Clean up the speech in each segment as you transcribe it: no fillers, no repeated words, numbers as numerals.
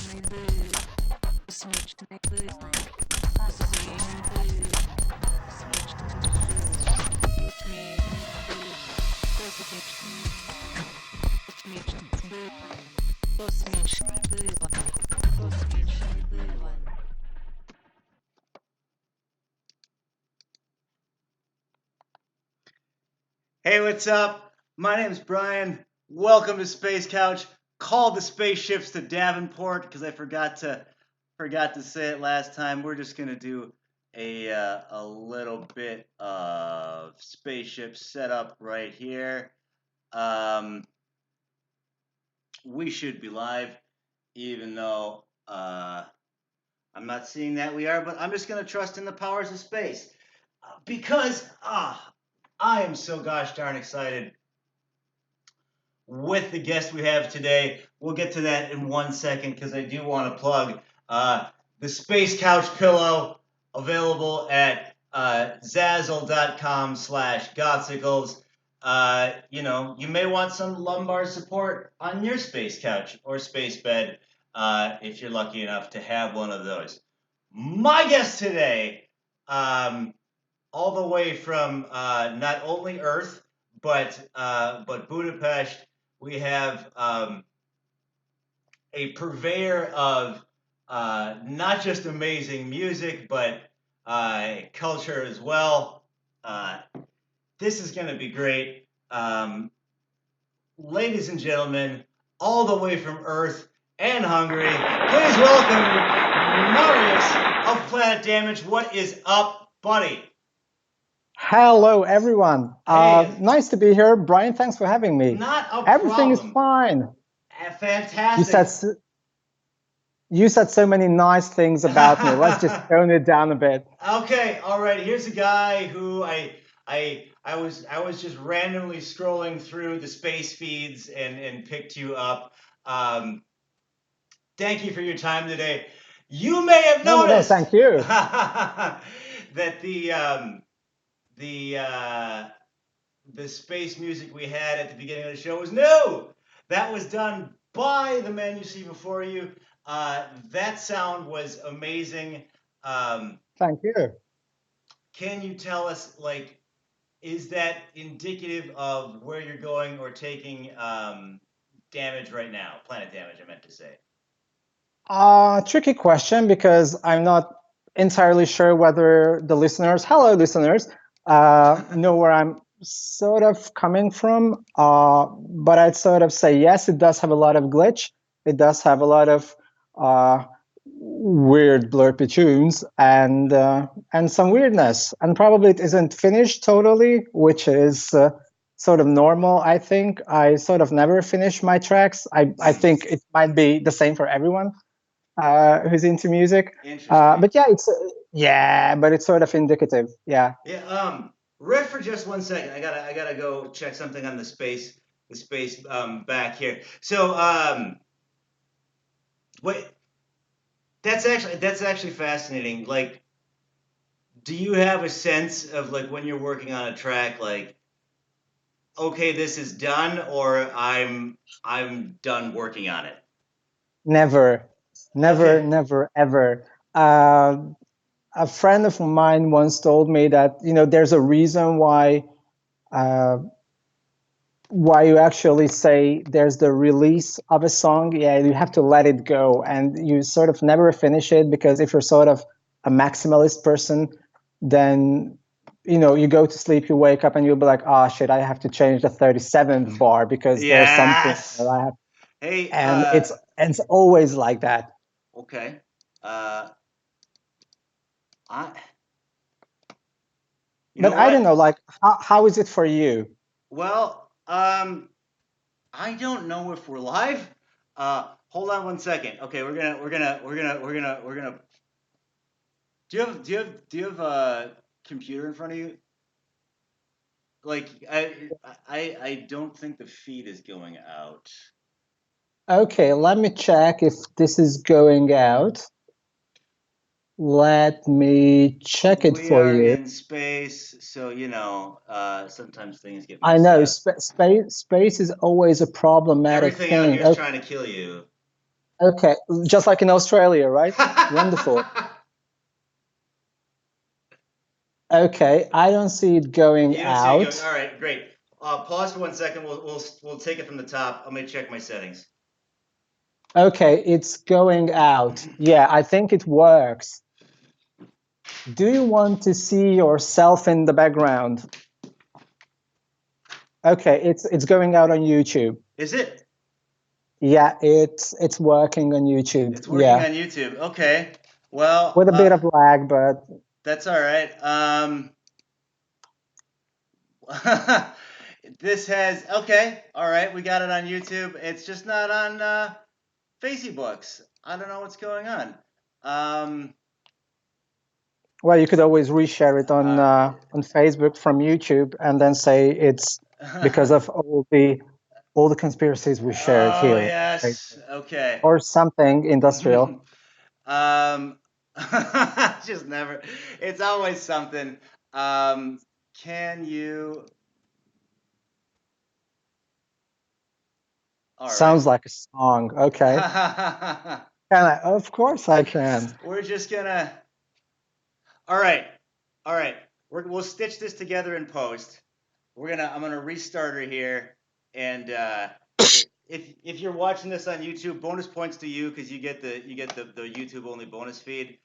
Hey, what's up? My name's Brian. Welcome to Space Couch. Called the spaceships to Davenport because I forgot to say it last time. We're just gonna do a little bit of spaceship setup right here. We should be live, even though I'm not seeing that we are. But I'm just gonna trust in the powers of space because I am so gosh darn excited with the guest we have today. We'll get to that in 1 second because I do want to plug the Space Couch Pillow, available at zazzle.com/gotsicles. You may want some lumbar support on your space couch or space bed if you're lucky enough to have one of those. My guest today, all the way from not only Earth but Budapest. We have a purveyor of not just amazing music, but culture as well. This is going to be great. Ladies and gentlemen, all the way from Earth and Hungary, please welcome Marius of Planetdamage. What is up, buddy? Hello, everyone. Hey. Nice to be here. Brian, thanks for having me. Not a Everything problem. is fine. Fantastic. You said so many nice things about me. Let's just tone it down a bit. Okay, all right. Here's a guy who I was just randomly scrolling through the space feeds and picked you up. Thank you for your time today. You may have noticed. No, thank you. That the space music we had at the beginning of the show was new. That was done by the man you see before you. That sound was amazing. Thank you. Can you tell us, like, is that indicative of where you're going or taking damage right now? Planetdamage, I meant to say. Tricky question because I'm not entirely sure whether the listeners, hello listeners, know where I'm sort of coming from. But I'd sort of say yes, it does have a lot of glitch. It does have a lot of weird blurpy tunes and some weirdness. And probably it isn't finished totally, which is sort of normal. I think I sort of never finish my tracks. I think it might be the same for everyone who's into music. But yeah, but it's sort of indicative. Yeah. Yeah. Riff for just 1 second. I gotta go check something on the space back here. So wait, that's actually fascinating. Like, do you have a sense of, like, when you're working on a track, like, okay, this is done, or I'm done working on it? Never, ever. A friend of mine once told me that there's a reason why you actually say there's the release of a song. Yeah, you have to let it go, and you sort of never finish it, because if you're sort of a maximalist person, then you go to sleep, you wake up, and you'll be like, oh shit, I have to change the 37th bar because there's something that I have. Hey, and it's always like that. Okay. I don't know, like, how is it for you? Well, I don't know if we're live. Hold on 1 second. Okay, we're gonna. Do you have a computer in front of you? Like, I don't think the feed is going out. Okay, let me check if this is going out. Let me check it for you. We are in space, so sometimes things get messed I know up. space is always a problematic Everything thing. out here is trying to kill you. Okay, just like in Australia, right? Wonderful. Okay, I don't see it going You don't see it out. going. All right, great. Pause for 1 second. We'll take it from the top. I'm gonna check my settings. Okay, it's going out. Yeah, I think it works. Do you want to see yourself in the background? Okay, it's going out on YouTube. Is it? Yeah, it's working on YouTube. It's working Yeah, on YouTube. Okay. Well, with a bit of lag, but that's all right. This has okay. All right, we got it on YouTube. It's just not on Facebooks. I don't know what's going on. well, you could always reshare it on Facebook from YouTube, and then say it's because of all the conspiracies we shared Oh here, yes. Okay. or something industrial. Just never. It's always something. Can you? All right. Sounds like a song. Okay, can I? Of course I can. We're just gonna. All right. All right. We'll stitch this together in post. I'm gonna restart her here, and if you're watching this on YouTube, bonus points to you because you get the YouTube only bonus feed.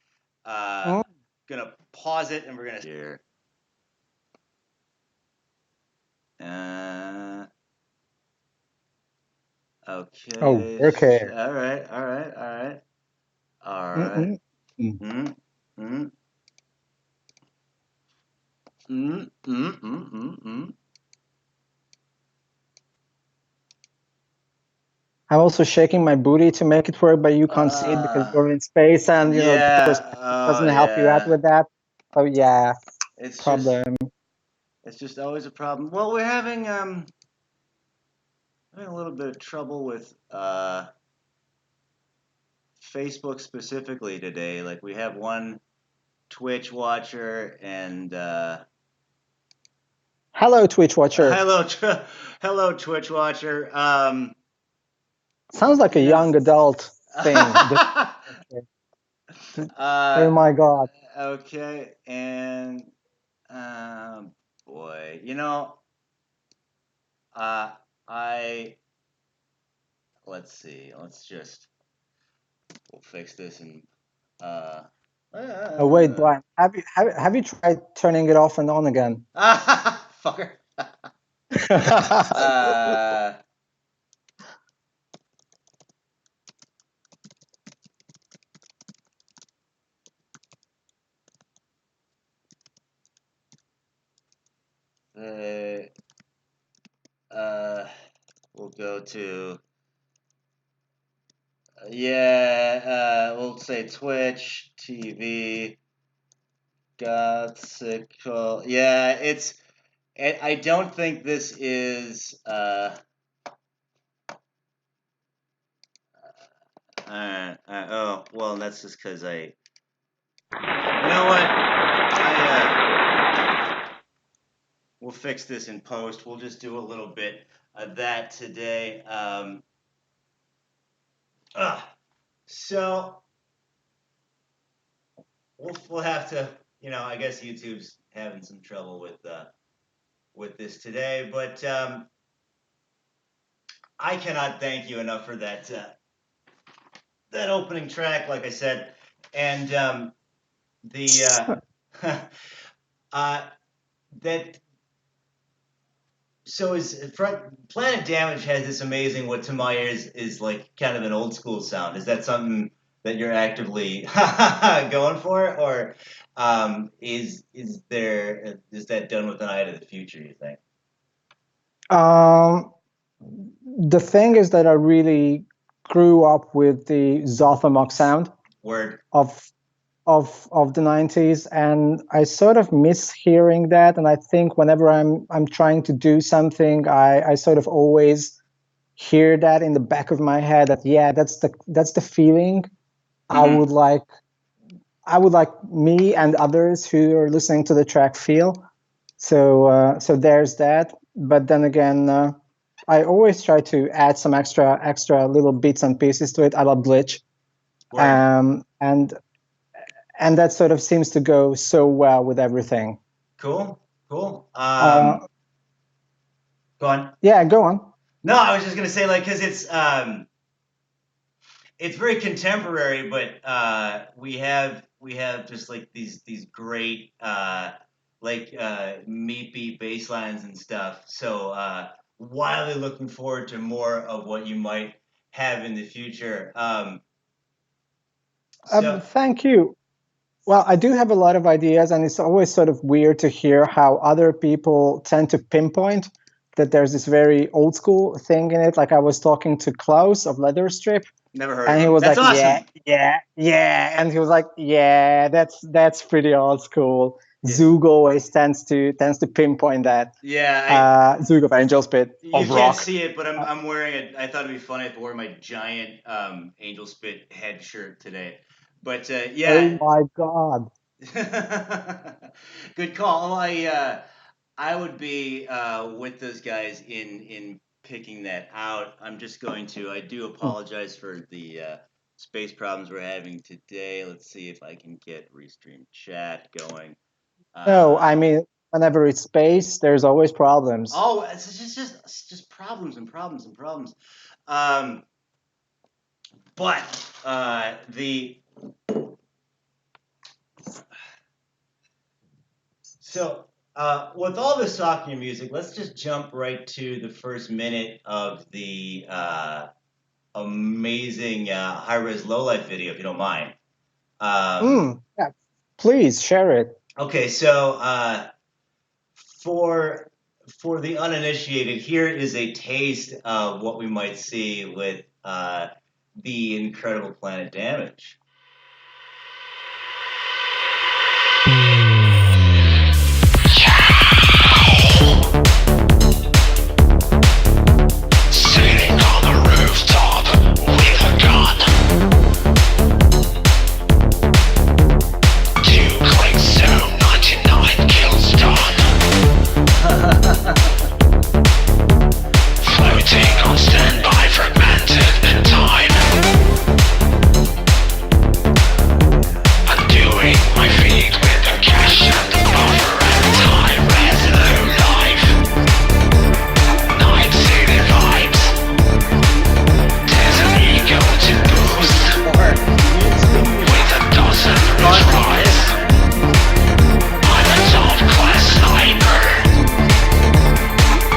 Mm. Gonna pause it, and we're gonna here. Okay. Oh, okay. All right. All right. All right. All right. Mm-mm. Mm. Mm, mm, mm, mm, mm, mm, mm. I'm also shaking my booty to make it work, but you can't see it because you're in space, and the Yeah. perspective Oh doesn't help you out yeah. with that. So yeah, It's just problem. it's just always a problem. Well, we're having a little bit of trouble with Facebook specifically today. Like we have one Twitch watcher and Hello, Twitch watcher. hello Twitch watcher. Sounds like a You know. young adult thing. Oh my God. Okay, and boy, I let's see. We'll fix this and uh, Oh wait, Brian, have you tried turning it off and on again? fucker. Uh, uh, uh, we'll go to we'll say Twitch TV. Gotsicle. Yeah, it's. I don't think this is. Oh well, that's just because I. You know what? We'll fix this in post. We'll just do a little bit of that today. So we'll have to. I guess YouTube's having some trouble with this today, but I cannot thank you enough for that opening track. Like I said, and the that so is Planetdamage has this amazing what to my ears is like kind of an old school sound. Is that something that you're actively going for, or is that done with an eye to the future? You think? Um, the thing is that I really grew up with the Zothamok sound Word. of the 90s, and I sort of miss hearing that. And I think whenever I'm trying to do something, I sort of always hear that in the back of my head that yeah, that's the feeling I would like me and others who are listening to the track feel. So there's that. But then again, I always try to add some extra little bits and pieces to it. I love glitch, Word. and that sort of seems to go so well with everything. Cool. Cool. Uh, Go on. yeah, go on. No, I was just gonna say, like, because it's very contemporary, but we have just like these great meepy bass lines and stuff. So wildly looking forward to more of what you might have in the future. So Thank you. Well, I do have a lot of ideas, and it's always sort of weird to hear how other people tend to pinpoint that there's this very old school thing in it. Like I was talking to Klaus of Leather Strip, never heard of and he him. was That's like, "Yeah, awesome. yeah," and he was like, "Yeah, that's pretty old school." Yeah, Zug always tends to pinpoint that. yeah. I Zug of Angel Spit You of can't rock. see it, but I'm wearing it. I thought it'd be funny if I wore my giant Angel Spit head shirt today. But Oh yeah, my God. good call. Well, I would be with those guys in picking that out. I'm just going to. I do apologize for the space problems we're having today. Let's see if I can get Restream chat going. No, Uh, I mean, whenever it's space, there's always problems. oh, it's just problems and problems and problems. Um, but the so with all this talking music, let's just jump right to the first minute of the amazing high res low life video, if you don't mind. Yeah, please share it. Okay, so for the uninitiated, here is a taste of what we might see with the incredible Planetdamage. Sitting on the rooftop with a gun. 2 clicks, so 99 kills done. Floating on standby, fragmented time. Undoing my feet with the cash and the buffer and time. Res low life. Night city vibes. There's an ego to boost with a dozen retries. I'm a top class sniper,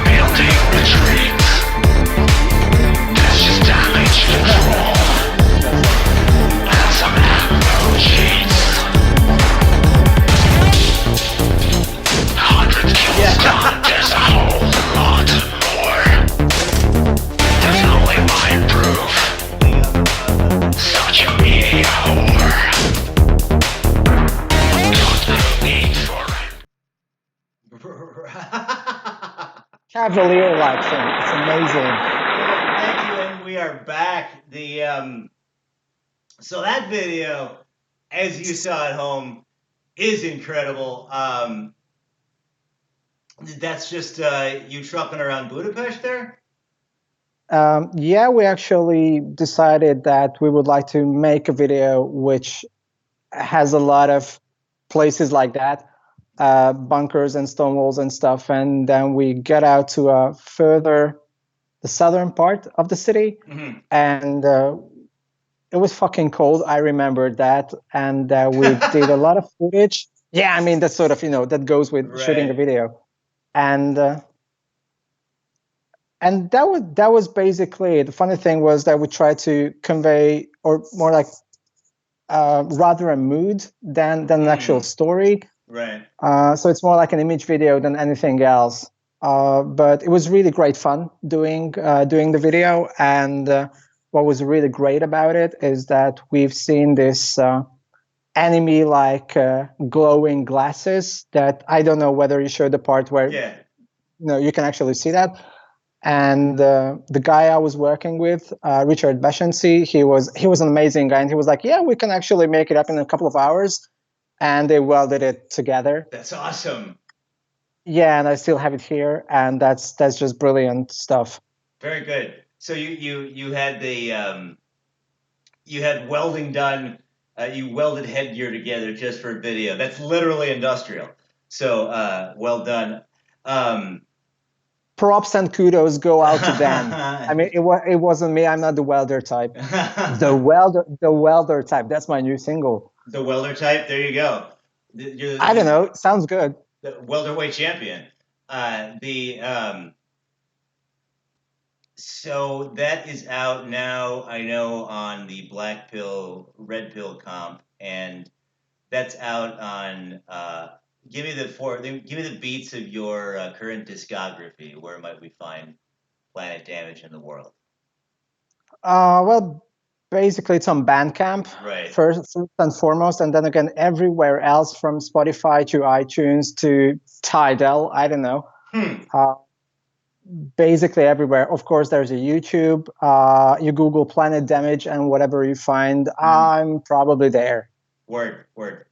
building retreats. There's just damage control and some ammo cheats. 100 kills done, there's a whole lot more. Definitely my proof. Such a media whore. Got no need for Cavalier-like thing. It's amazing. Thank you, and we are back. So that video, as you saw at home, is incredible. That's just you trucking around Budapest there. Yeah, we actually decided that we would like to make a video which has a lot of places like that, bunkers and stone walls and stuff. And then we get out to the southern part of the city, Mm-hmm. and it was fucking cold. I remembered that, and we did a lot of footage. Yeah, I mean that's sort of that goes with shooting a Right. video, and that was basically it. The funny thing was that we tried to convey, or more like rather a mood than an actual story. Right. So it's more like an image video than anything else. But it was really great fun doing the video, and what was really great about it is that we've seen this enemy like glowing glasses that I don't know whether you showed the part where Yeah. you can actually see that. And the guy I was working with, Richard Beshency, he was an amazing guy, and he was like, "Yeah, we can actually make it up in a couple of hours," and they welded it together. That's awesome. Yeah, and I still have it here, and that's just brilliant stuff. Very good. So you had the you had welding done. You welded headgear together just for video. That's literally industrial. So well done. Um, Props and kudos go out to Dan. I mean, it wasn't me. I'm not the welder type. The welder type. That's my new single. the welder type. There you go. You're I don't know. Sounds good. the welterweight champion. The So that is out now. I know on the Black Pill, Red Pill comp, and that's out on. Give me the beats of your current discography. Where might we find Planetdamage in the world? Well, basically it's on Bandcamp Right. first and foremost, and then again everywhere else from Spotify to iTunes to Tidal. I don't know. Hmm. Uh, Basically everywhere. Of course, there's a YouTube. You Google Planetdamage, and whatever you find, I'm probably there. Word. Word.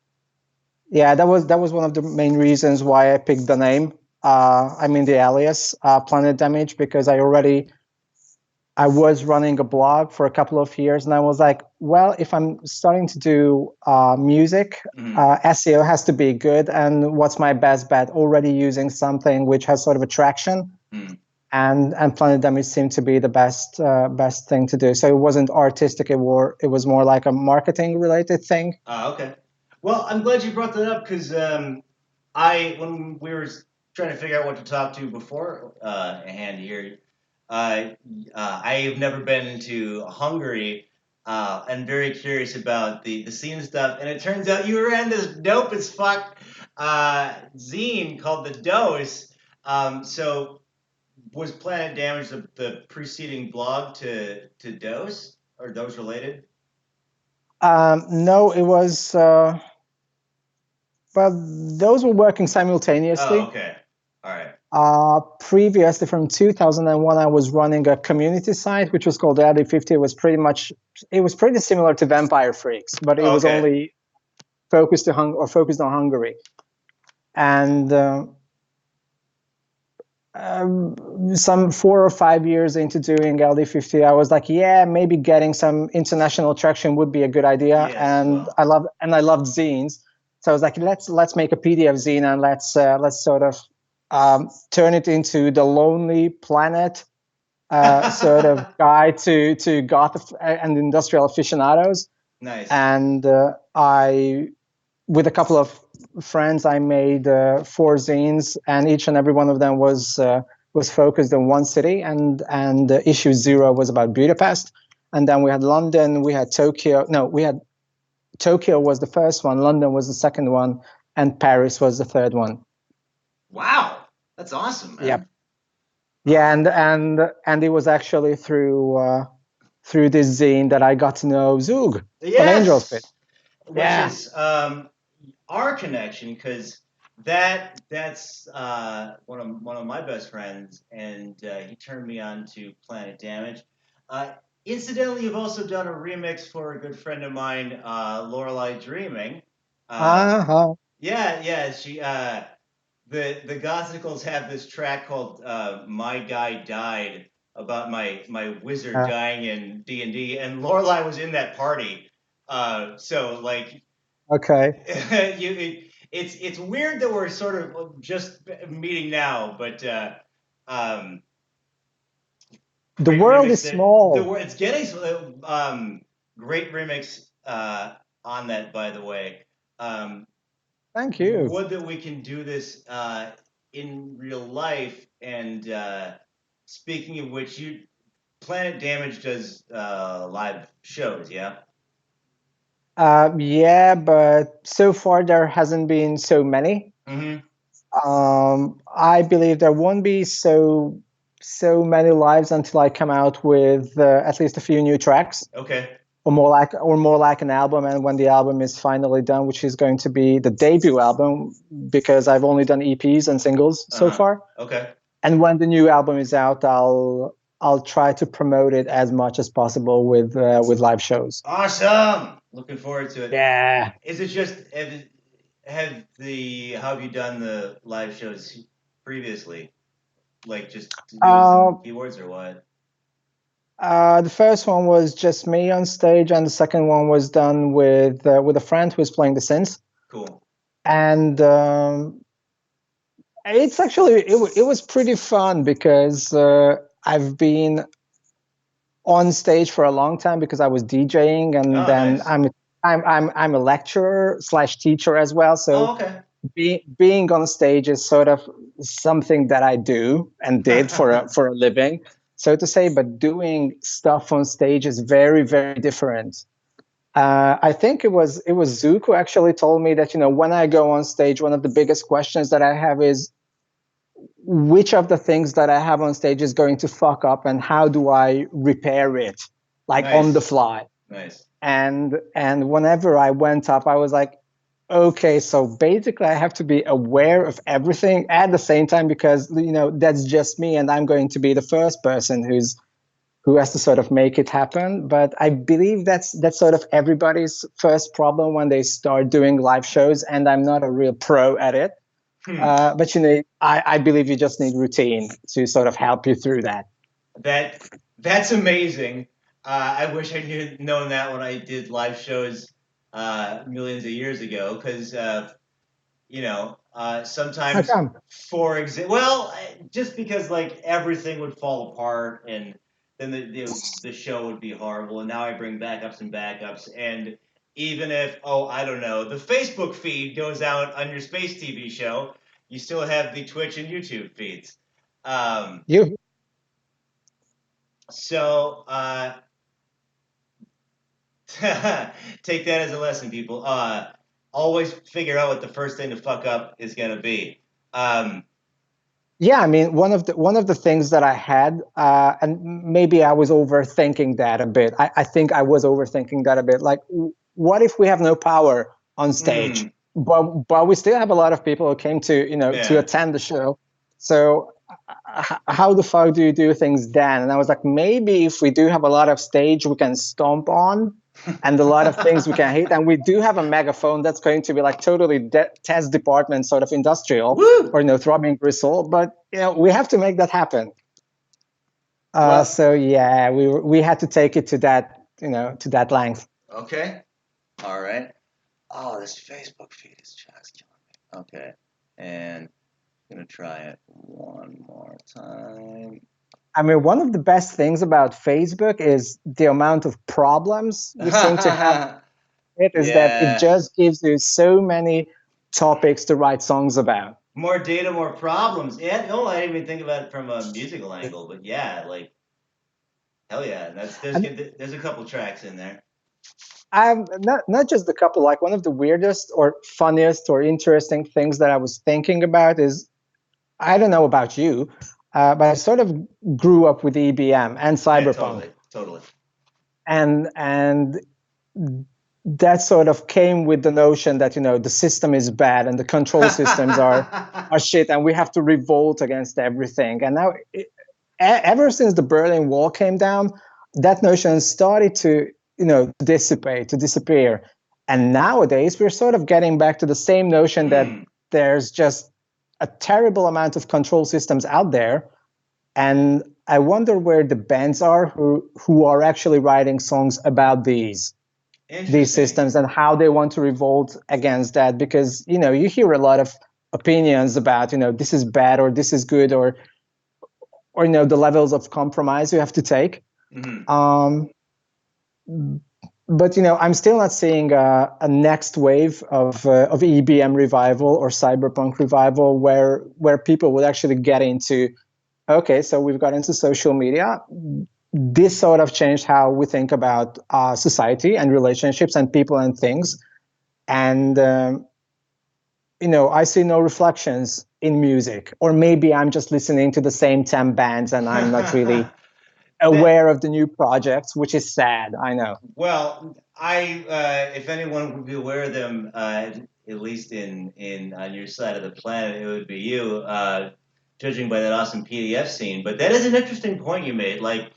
Yeah, that was one of the main reasons why I picked the name. I mean the alias, Planetdamage, because I was running a blog for a couple of years, and I was like, well, if I'm starting to do music, SEO has to be good. And what's my best bet? Already using something which has sort of attraction, and Planet Damage seemed to be the best thing to do. So it wasn't artistic; it was more like a marketing related thing. Okay. Well, I'm glad you brought that up because when we were trying to figure out what to talk to before a hand here, I have never been to Hungary. I'm very curious about the scene stuff, and it turns out you ran this dope as fuck zine called the Dose. So was Planet Damage the preceding blog to Dose or Dose related? No, it was. But those were working simultaneously. Oh, okay. All right. Previously, from 2001, I was running a community site which was called LD50. It was pretty similar to Vampire Freaks, but it was Okay. only focused on Hungary. And some 4 or 5 years into doing LD50, I was like, yeah, maybe getting some international traction would be a good idea. Yes, and well. I loved zines, so I was like, let's make a PDF zine, and let's sort of turn it into the Lonely Planet sort of guide to goth and industrial aficionados. Nice. And I, with a couple of friends, I made 4 zines, and each and every one of them was focused on one city. And issue 0 was about Budapest, and then we had London, we had Tokyo. No, we had Tokyo was the first one, London was the second one, and Paris was the third one. Wow, that's awesome, man. Yep. Yeah, and it was actually through this zine that I got to know Zug from Angel Spit. Which is our connection, because that's one of my best friends, and he turned me on to Planetdamage. Incidentally, you've also done a remix for a good friend of mine, Lorelei Dreaming. Yeah, she the Gothicals have this track called "My Guy Died" about my wizard dying in D&D, and Lorelei was in that party. So like, okay, it's weird that we're sort of just meeting now, but the world is small. It's getting great remix on that, by the way. Thank you. Would that we can do this in real life. And speaking of which, Planetdamage does live shows, yeah? Yeah, but so far there hasn't been so many. I believe there won't be so many lives until I come out with at least a few new tracks. Okay. Or more like an album, and when the album is finally done, which is going to be the debut album, because I've only done EPs and singles so far. Okay. And when the new album is out, I'll try to promote it as much as possible with live shows. Awesome! Looking forward to it. Yeah. Is it just how have you done the live shows previously? Like just doing some keyboards or what? The first one was just me on stage, and the second one was done with a friend who was playing the synths. Cool. And it's actually it was pretty fun because I've been on stage for a long time because I was DJing, and Oh, then nice. I'm a lecturer slash teacher as well. So Oh, okay. being on stage is sort of something that I do and did for a living, so to say. But doing stuff on stage is very, very different. I think it was Zook who actually told me that, when I go on stage, one of the biggest questions that I have is which of the things that I have on stage is going to fuck up, and how do I repair it, like on the Nice. fly. Nice. And whenever I went up, I was like, okay, so basically I have to be aware of everything at the same time, because that's just me, and I'm going to be the first person who has to sort of make it happen. But I believe that's sort of everybody's first problem when they start doing live shows, and I'm not a real pro at it. Hmm. But I believe you just need routine to sort of help you through that. That's amazing. I wish I knew known that when I did live shows millions of years ago, because How sometimes, come? for example, well, just because like everything would fall apart, and then the show would be horrible. And now I bring backups and backups, and even if, oh, I don't know, the Facebook feed goes out on your space TV show, you still have the Twitch and YouTube feeds. Um, You so take that as a lesson, people. Always figure out what the first thing to fuck up is gonna be. Um, Yeah, I mean, one of the things that I had, and maybe I was overthinking that a bit. I think I was overthinking that a bit. Like, what if we have no power on stage, mm, but we still have a lot of people who came to yeah. attend the show. So, how the fuck do you do things then? And I was like, maybe if we do have a lot of stage we can stomp on, and a lot of things we can hit, and we do have a megaphone that's going to be like totally test department sort of industrial, Woo! or throbbing gristle. But we have to make that happen. Well, So yeah, we had to take it to that length. okay. All right. Oh, this Facebook feed is just killing me. Okay. And I'm gonna try it one more time. I mean, one of the best things about Facebook is the amount of problems we seem to have. It is that it Yeah. just gives you so many topics to write songs about. More data, more problems. Yeah, no, I didn't even think about it from a musical angle, but yeah, like hell yeah. And There's a couple tracks in there. I'm not just a couple. Like, one of the weirdest or funniest or interesting things that I was thinking about is, I don't know about you, but I sort of grew up with EBM and Yeah, cyberpunk, totally, totally. and that sort of came with the notion that the system is bad and the control systems are shit, and we have to revolt against everything. And now, ever since the Berlin Wall came down, that notion started to dissipate, to disappear. And nowadays we're sort of getting back to the same notion that Hmm. there's just a terrible amount of control systems out there. And I wonder where the bands are who are actually writing songs about these Interesting. systems, and how they want to revolt against that. Because you hear a lot of opinions about this is bad or this is good, or the levels of compromise you have to take. Hmm. um, but I'm still not seeing a next wave of EBM revival or cyberpunk revival where people would actually get into, okay, so we've got into social media. This sort of changed how we think about society and relationships and people and things. And I see no reflections in music, or maybe I'm just listening to the same 10 bands and I'm not really That aware of the new projects, which is sad. I know. well, if anyone would be aware of them, at least in on your side of the planet, it would be you. Judging by that awesome PDF scene, but that is an interesting point you made. Like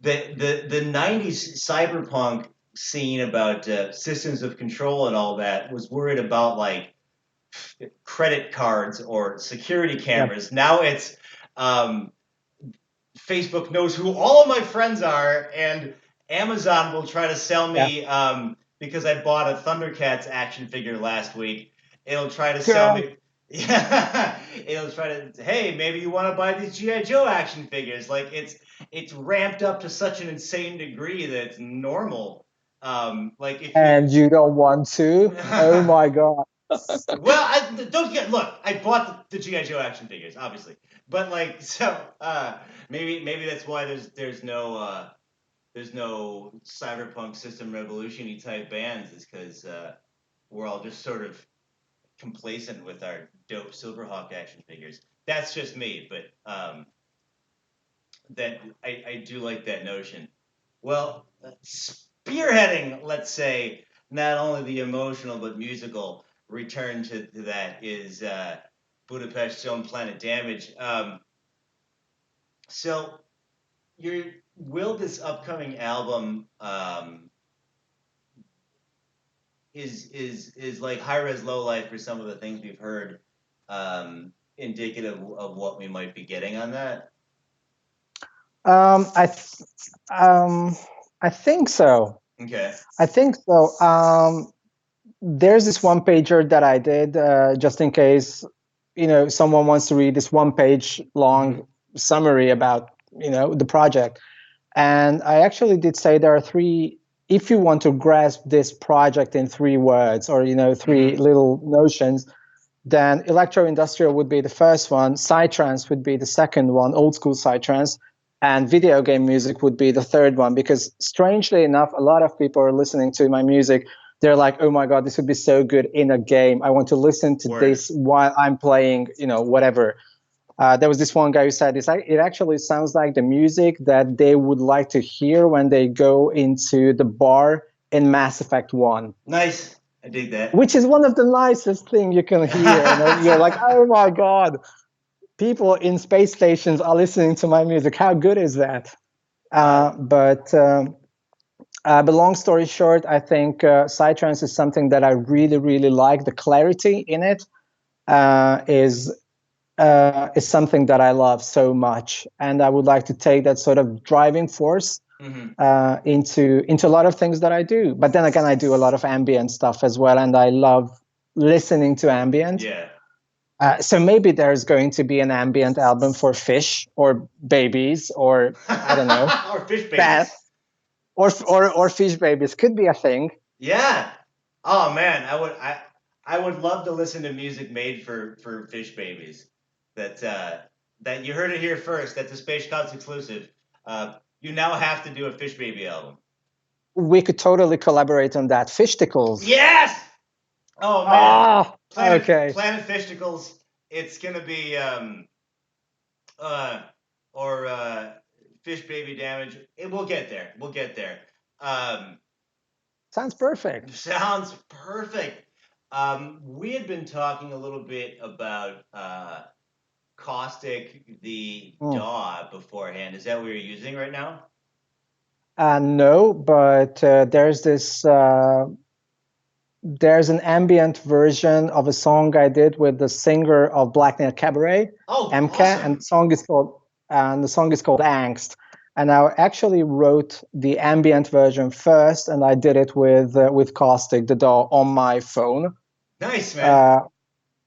the '90s cyberpunk scene about systems of control and all that was worried about like credit cards or security Yep. cameras. Now it's um, Facebook knows who all of my friends are, and Amazon will try to sell Yeah. me because I bought a Thundercats action figure last week. It'll try to sell Girl. me. Yeah, it'll try to. Hey, maybe you want to buy these GI Joe action figures. Like it's ramped up to such an insane degree that it's normal. Like if you. And you don't want to? Oh my God. Well, don't get look. I bought the GI Joe action figures, obviously, but like so. Maybe that's why there's no cyberpunk system revolution-y type bands is because we're all just sort of complacent with our dope Silverhawk action figures. That's just me, but that I do like that notion. Well, spearheading, let's say, not only the emotional but musical return to that is Budapest's own Planetdamage. So, your will this upcoming album is like high res low light for some of the things we've heard, indicative of what we might be getting on that. Um, I, th- um, I think so. Okay. I think so. There's this one pager that I did just in case, someone wants to read this 1 page long summary about, the project. And I actually did say there are three, if you want to grasp this project in 3 words or, three little notions, then electro-industrial would be the first one, psytrance would be the second one, old school psytrance, and video game music would be the third one. Because strangely enough, a lot of people are listening to my music. They're like, oh my God, this would be so good in a game. I want to listen to Word. this while I'm playing, whatever. There was this one guy who said, it actually sounds like the music that they would like to hear when they go into the bar in Mass Effect 1. Nice. I dig that. Which is one of the nicest things you can hear. You're like, oh my God, people in space stations are listening to my music. How good is that? But long story short, I think psytrance is something that I really, really like. The clarity in it is something that I love so much, and I would like to take that sort of driving force into a lot of things that I do. But then again, I do a lot of ambient stuff as well, and I love listening to ambient. Yeah. So maybe there's going to be an ambient album for fish or babies or I don't know, or fish babies. bath or fish babies could be a thing. Yeah. Oh man, I would love to listen to music made for fish babies. That you heard it here first. That's a Space Cops exclusive. You now have to do a fish baby album. We could totally collaborate on that. Fishticles. Yes. Oh man. Okay. Planet Fishticles. It's gonna be fish baby damage. We'll get there. We'll get there. Sounds perfect. Sounds perfect. We had been talking a little bit about Caustic, the DAW beforehand. Is that what you're using right now? No, but there's an ambient version of a song I did with the singer of Black Nail Cabaret, MK, awesome. and the song is called Angst. And I actually wrote the ambient version first, and I did it with Caustic, the DAW, on my phone. Nice, man.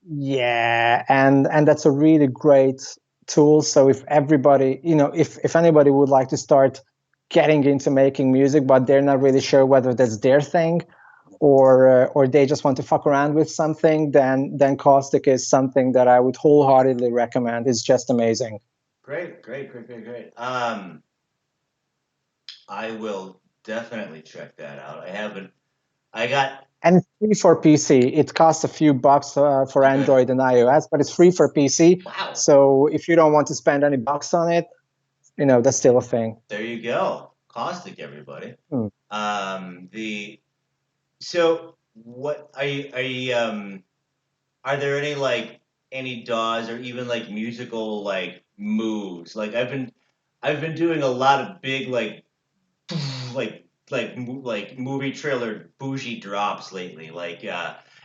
Yeah, and that's a really great tool. So if everybody, if anybody would like to start getting into making music, but they're not really sure whether that's their thing, or they just want to fuck around with something, then Caustic is something that I would wholeheartedly recommend. It's just amazing. Great. I will definitely check that out. And it's free for PC. It costs a few bucks for Android and iOS, but it's free for PC. Wow. So if you don't want to spend any bucks on it, that's still a thing. There you go. Caustic, everybody. So what are there any DAWs or even like musical moves? Like I've been doing a lot of big like movie trailer bougie drops lately.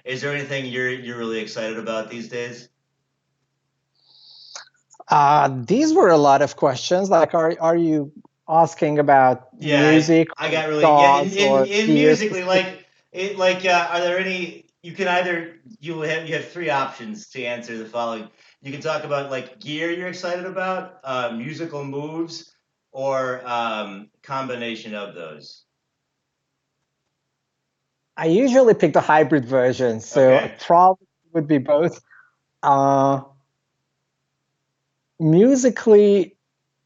Is there anything you're really excited about these days? These were a lot of questions. Like, are you asking about Yeah, music I or got really dogs or in gear musically specific? are there any you can either you have three options to answer the following. You can talk about like gear you're excited about, musical moves, or combination of those. I usually pick the hybrid version, so Okay. it probably would be both. Uh, Musically,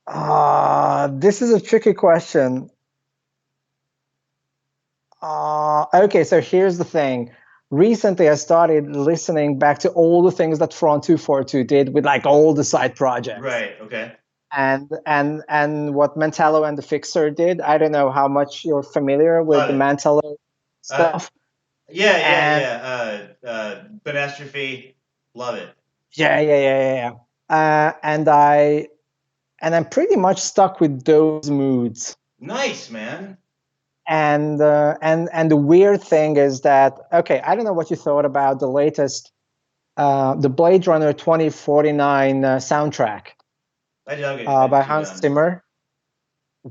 this is a tricky question. Okay, so here's the thing. Recently, I started listening back to all the things that Front 242 did with like all the side projects, Right. Okay. and what Mantello and the Fixer did. I don't know how much you're familiar with Love the it. Mantello Uh, stuff, yeah. and Benestrophe. Love it. yeah. And I'm pretty much stuck with those moods. Nice, man. And the weird thing is that, okay, I don't know what you thought about the latest the Blade Runner 2049 soundtrack I dug it, by to be Hans honest. Zimmer.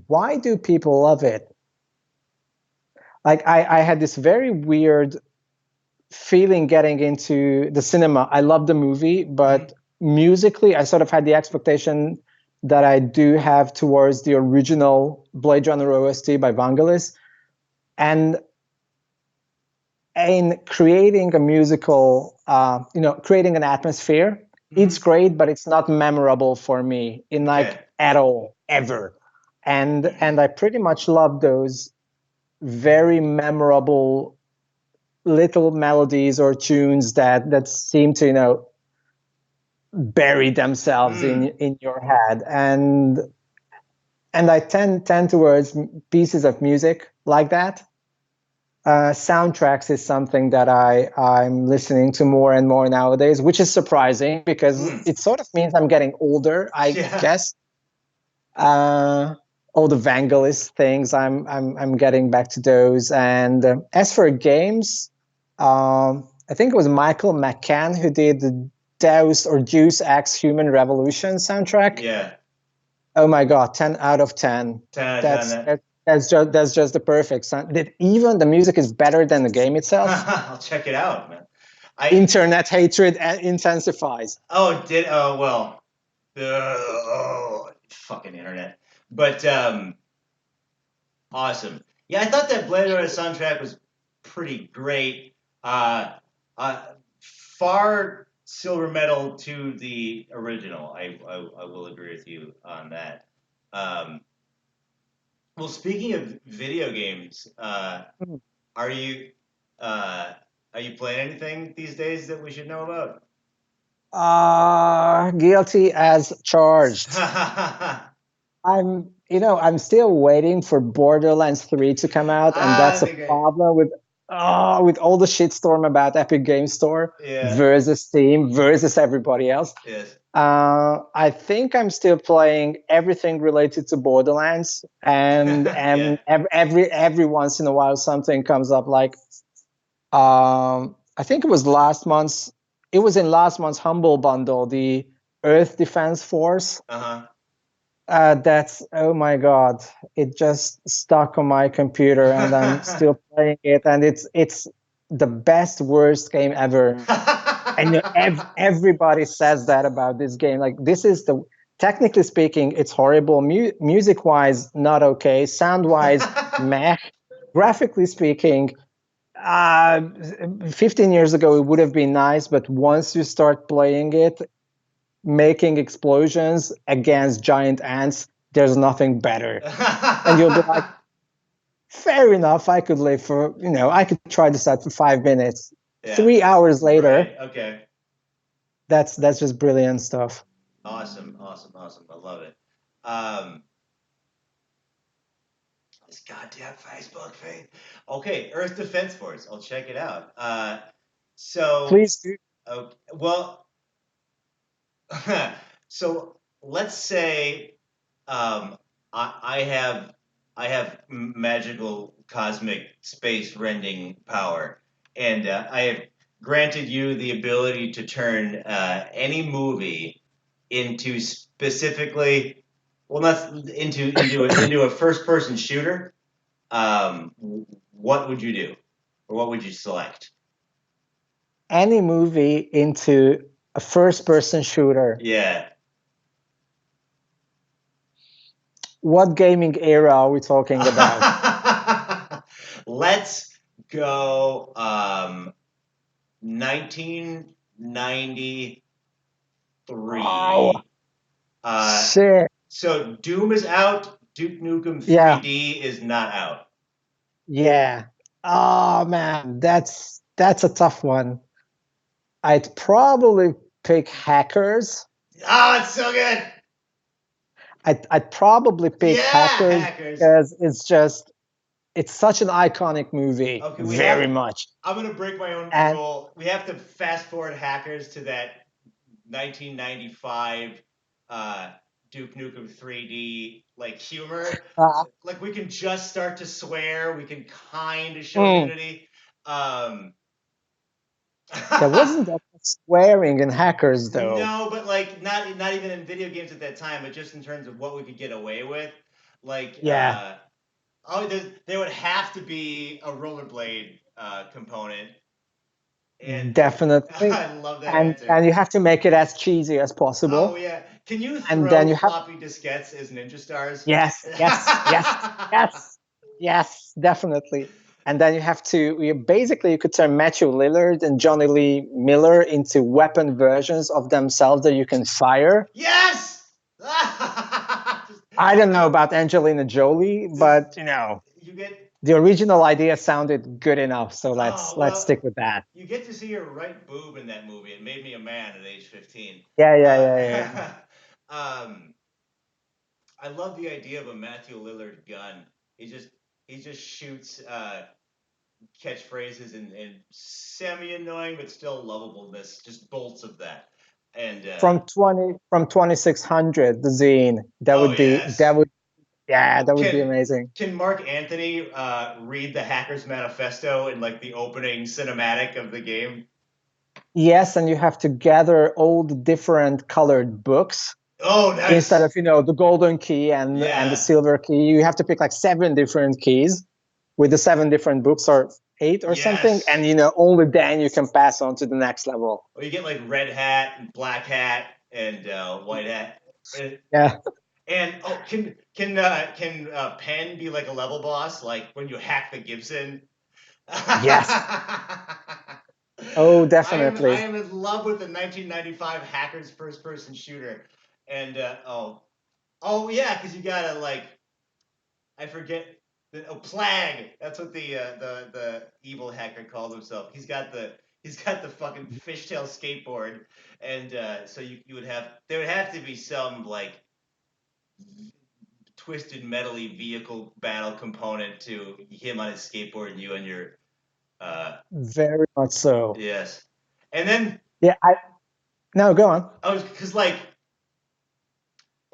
Why do people love it? Like, I had this very weird feeling getting into the cinema. I love the movie, Hmm. but musically I sort of had the expectation that I do have towards the original Blade Runner OST by Vangelis. And in creating a musical, creating an atmosphere, it's Hmm. great, but it's not memorable for me in like Okay. at all, ever. And I pretty much love those very memorable little melodies or tunes that seem to, bury themselves Mm. in your head. And I tend towards pieces of music like that. Soundtracks is something that I'm listening to more and more nowadays, which is surprising because Mm. it sort of means I'm getting older, I Yeah. guess. Uh, all the Vangelis things, I'm getting back to those. And as for games, I think it was Michael McCann who did the Deus or Deus Ex Human Revolution soundtrack. Yeah. Oh my God, 10 out of 10. 10 out of 10. That's that's just the perfect sound. That even the music is better than the game itself. I'll check it out, man. I Internet hatred intensifies. oh well. Oh, fucking internet. But awesome. Yeah, I thought that Blade Runner soundtrack was pretty great. Uh, uh, far silver medal to the original. I will agree with you on that. Um, well, speaking of video games, are you uh, are you playing anything these days that we should know about? Guilty as charged. I'm still waiting for Borderlands 3 to come out, and Ah, that's a the great. problem with all the shitstorm about Epic Game Store Yeah. versus Steam versus everybody else. Yes. I think I'm still playing everything related to Borderlands, and Yeah. every once in a while something comes up. Like, I think it was in last month's Humble Bundle, the Earth Defense Force. Uh huh. That's, oh my God, it just stuck on my computer, and I'm still playing it, and it's the best worst game ever. And everybody says that about this game. Like, this is the technically speaking, it's horrible. Music wise, not okay. Sound wise, meh. Graphically speaking, uh, 15 years ago it would have been nice, but once you start playing it, making explosions against giant ants, there's nothing better. And you'll be like, fair enough, I could live for, I could try this out for 5 minutes. Yeah. 3 hours later, Right. Okay. that's just brilliant stuff. Awesome. Awesome. Awesome. I love it. Um, this goddamn Facebook feed. Okay, Earth Defense Force. I'll check it out. So, Please do. okay, well, so let's say um, I have magical cosmic space rending power, and I have granted you the ability to turn any movie into specifically, well, not into a first person shooter, what would you do, or what would you select? Any movie into a first-person shooter. Yeah. What gaming era are we talking about? Let's go 1993. Oh, shit. So Doom is out. Duke Nukem Yeah. 3D is not out. Yeah. Oh man, that's a tough one. I'd probably pick Hackers. Oh, it's so good. I'd probably pick Yeah, Hackers because it's such an iconic movie. Okay, very much. I'm gonna break my own rule. We have to fast forward Hackers to that 1995 Duke Nukem 3D like humor. Like we can just start to swear. We can kind of show nudity. There wasn't that much swearing in Hackers, though. No, but like not even in video games at that time, but just in terms of what we could get away with. Like, yeah. There would have to be a rollerblade component. And definitely. I love that answer. And you have to make it as cheesy as possible. Oh yeah. Can you throw and then you floppy diskettes as Ninja Stars? Yes, definitely. And then you have to, you could turn Matthew Lillard and Johnny Lee Miller into weapon versions of themselves that you can fire. Yes! I don't know about Angelina Jolie, but you get the original idea sounded good enough, so let's stick with that. You get to see her right boob in that movie. It made me a man at age 15. Yeah. I love the idea of a Matthew Lillard gun. He just shoots catchphrases and semi-annoying but still lovableness, just bolts of that. And from 2600, the zine, that would be amazing. Can Mark Anthony read the Hacker's Manifesto in like the opening cinematic of the game? Yes, and you have to gather all the different colored books. Oh, nice. Instead of the golden key and the silver key, you have to pick like 7 different keys with the 7 different books or 8 or something, and only then you can pass on to the next level. Or you get like red hat and black hat and white hat. Yeah. And can Penn be like a level boss, like when you hack the Gibson? Yes. Oh, definitely. I am in love with the 1995 Hackers first-person shooter, and yeah, because you gotta like, I forget Plag. That's what the evil hacker called himself. He's got the fucking fishtail skateboard, and so there would have to be some like twisted metally vehicle battle component to him on his skateboard and you on your very much so. Yes. And then no, go on. Because like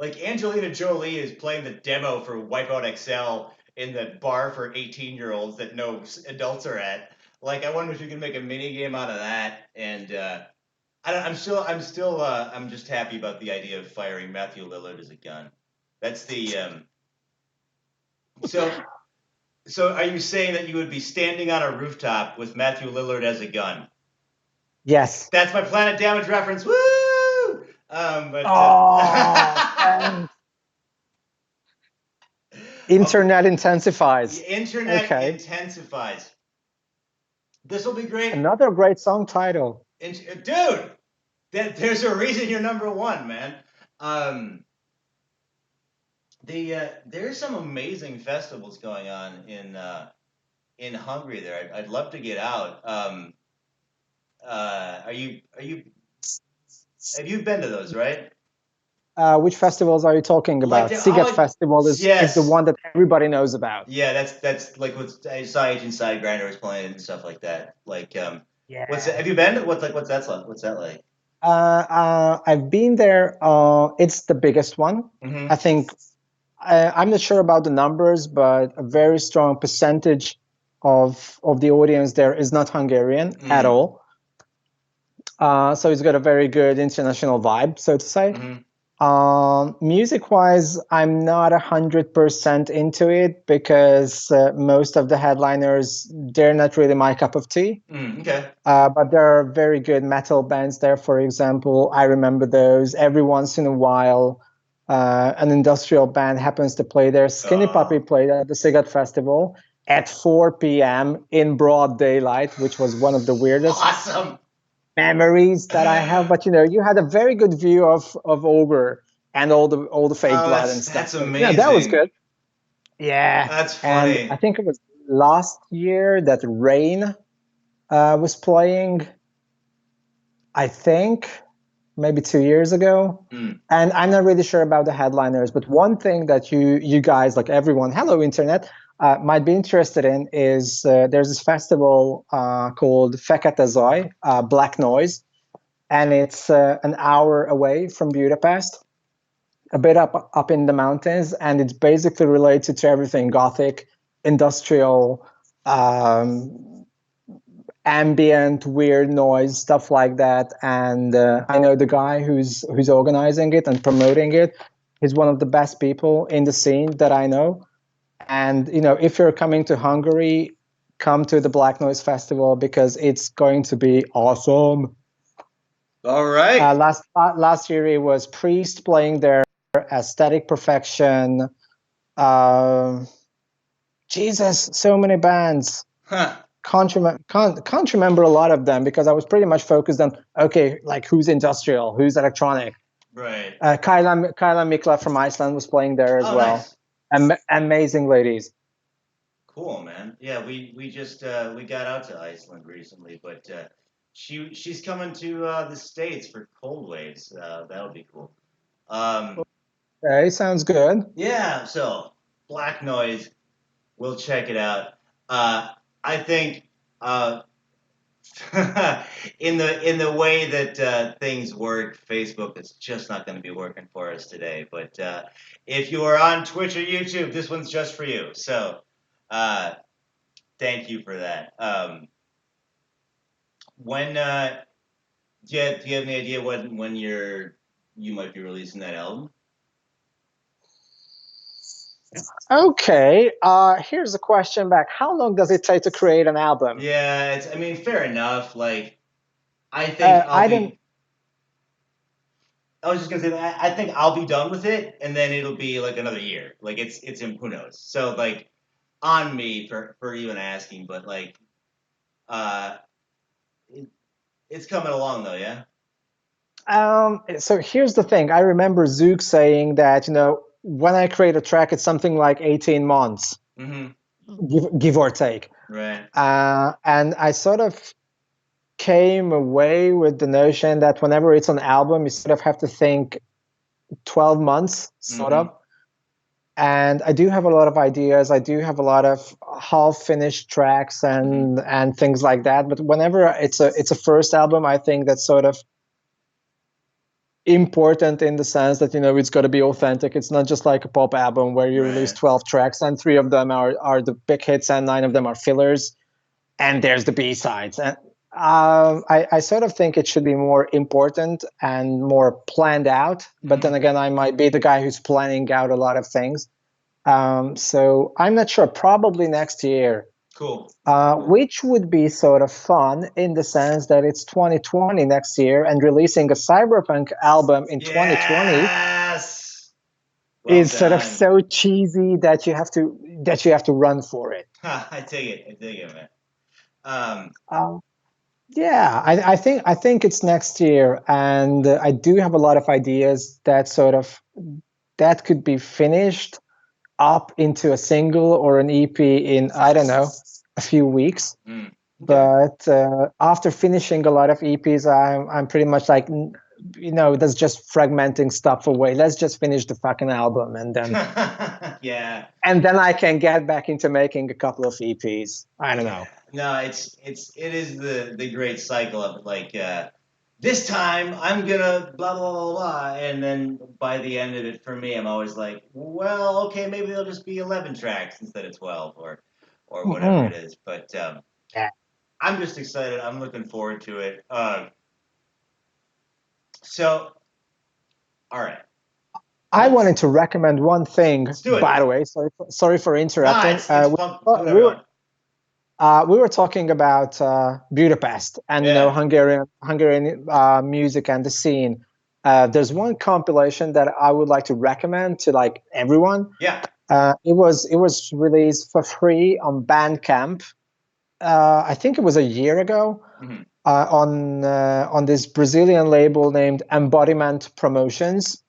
Angelina Jolie is playing the demo for Wipeout XL in the bar for 18-year-olds that no adults are at. Like, I wonder if you can make a mini game out of that. And I'm just happy about the idea of firing Matthew Lillard as a gun. That's the So are you saying that you would be standing on a rooftop with Matthew Lillard as a gun? Yes. That's my Planetdamage reference. Woo! Internet intensifies. The internet intensifies. This will be great. Another great song title. Dude, there's a reason you're number 1, man. There's some amazing festivals going on in Hungary there. I'd love to get out. Have you been to those, right? Which festivals are you talking about? Siget Festival is the one that everybody knows about. Yeah, that's like what I saw Agent Sidegrinder was playing and stuff like that. Like, have you been? What's that like? I've been there. It's the biggest one. Mm-hmm. I think. I'm not sure about the numbers, but a very strong percentage of the audience there is not Hungarian at all. So it's got a very good international vibe, so to say. Mhm. Music-wise, I'm not 100% into it because most of the headliners, they're not really my cup of tea. Okay. But there are very good metal bands there, for example. I remember those. Every once in a while, an industrial band happens to play there. Skinny Puppy played at the Sigat Festival at 4 p.m. in broad daylight, which was one of the weirdest Awesome. memories that I have. But you had a very good view of Ogre and all the fake Oh, blood and stuff. that's So, that was amazing. good. Yeah, That's and funny. I think it was last year that Rain was playing. I think maybe 2 years ago. Mm. And I'm not really sure about the headliners, but one thing that you guys, like everyone, hello internet, might be interested in is there's this festival called Fekete Zaj, Black Noise, and it's an hour away from Budapest, a bit up in the mountains, and it's basically related to everything Gothic, industrial, um, ambient weird noise, stuff like that. And I know the guy who's organizing it and promoting it. He's one of the best people in the scene that I know. And if you're coming to Hungary, come to the Black Noise Festival because it's going to be awesome. All right. Last year it was Priest playing there, Aesthetic Perfection. Jesus, so many bands. Huh. Can't remember a lot of them because I was pretty much focused on, okay, like who's industrial, who's electronic. Right. Kyla Mikla from Iceland was playing there as Oh, well. nice. Amazing ladies. Cool, man. Yeah, we just we got out to Iceland recently, but she's coming to the States for Cold Waves. That'll be cool. Um, Okay, sounds good. yeah. So Black Noise, we'll check it out. I think uh, in the way that things work, Facebook is just not going to be working for us today. But if you are on Twitch or YouTube, this one's just for you. So uh, thank you for that. When do you have any idea when you might be releasing that album? Okay, here's a question back. How long does it take to create an album? Yeah, I mean, fair enough. Like, I think I don't. I was just gonna say that I think I'll be done with it, and then it'll be like another year. Like, it's in who knows. So like, on me for even asking, but like, uh, it, it's coming along though, yeah. So here's the thing. I remember Zook saying that when I create a track, it's something like 18 months, Mm-hmm. give or take. Right. And I sort of came away with the notion that whenever it's an album, you sort of have to think 12 months, sort Mm-hmm. of. And I do have a lot of ideas. I do have a lot of half-finished tracks and things like that. But whenever it's a first album, I think that's sort of important in the sense that it's got to be authentic. It's not just like a pop album where you release Right. 12 tracks and 3 of them are the big hits and 9 of them are fillers, and there's the B-sides. And I sort of think it should be more important and more planned out. But then again, I might be the guy who's planning out a lot of things. So I'm not sure. Probably next year. Cool. Which would be sort of fun in the sense that it's 2020 next year, and releasing a cyberpunk album in 2020 Yes. Well is sort of done. so cheesy that you have to run for it. I dig it, man. Um, yeah, I think it's next year, and I do have a lot of ideas that could be finished up into a single or an EP in, I don't know, a few weeks. Okay. But after finishing a lot of EPs, I'm pretty much like, that's just fragmenting stuff away. Let's just finish the fucking album, and then Yeah. I can get back into making a couple of EPs. I don't know. No, it is the great cycle of like this time I'm gonna blah blah blah blah, and then by the end of it, for me, I'm always like, well, okay, maybe they'll just be 11 tracks instead of 12, or whatever it Mm-mm. is. But Yeah. I'm just excited. I'm looking forward to it. So, all right. I wanted to recommend one thing, Let's do it. by the way. Sorry for interrupting. It's fun. Do whatever We you were want. we were talking about Budapest and Yeah. Hungarian music and the scene. There's one compilation that I would like to recommend to like everyone. Yeah. It was released for free on Bandcamp. I think it was a year ago. Mhm. On this Brazilian label named Embodiment Promotions.